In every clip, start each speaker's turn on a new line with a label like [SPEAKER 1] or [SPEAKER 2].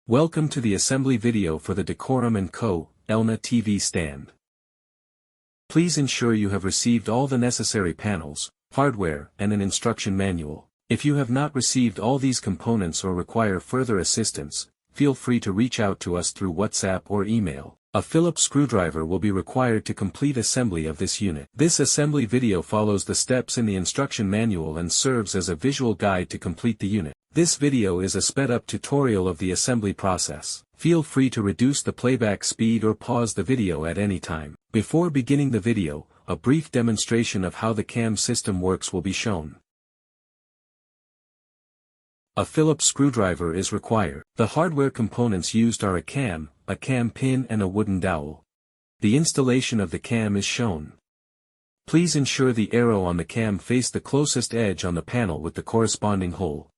[SPEAKER 1] Welcome to the assembly video for the Decorum Co. Elna TV Stand. Please ensure you have received all the necessary panels, hardware, and an instruction manual. If you have not received all these components or require further assistance, feel free to reach out to us through WhatsApp or email. A Phillips screwdriver will be required to complete assembly of this unit. This assembly video follows the steps in the instruction manual and serves as a visual guide to complete the unit. This video is a sped-up tutorial of the assembly process. Feel free to reduce the playback speed or pause the video at any time. Before beginning the video, a brief demonstration of how the cam system works will be shown. A Phillips screwdriver is required. The hardware components used are a cam pin and a wooden dowel. The installation of the cam is shown. Please ensure the arrow on the cam face the closest edge on the panel with the corresponding hole.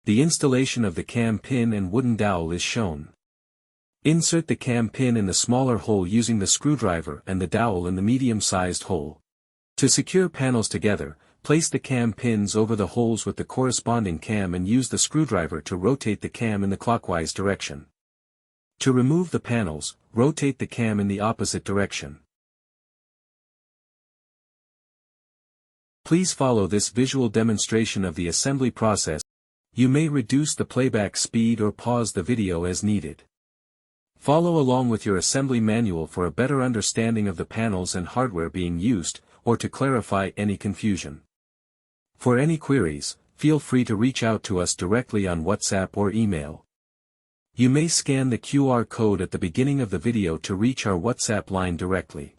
[SPEAKER 1] The installation of the cam pin and wooden dowel is shown. Insert the cam pin in the smaller hole using the screwdriver and the dowel in the medium-sized hole. To secure panels together, place the cam pins over the holes with the corresponding cam and use the screwdriver to rotate the cam in the clockwise direction. To remove the panels, rotate the cam in the opposite direction. Please follow this visual demonstration of the assembly process. You may reduce the playback speed or pause the video as needed. Follow along with your assembly manual for a better understanding of the panels and hardware being used, or to clarify any confusion. For any queries, feel free to reach out to us directly on WhatsApp or email. You may scan the QR code at the beginning of the video to reach our WhatsApp line directly.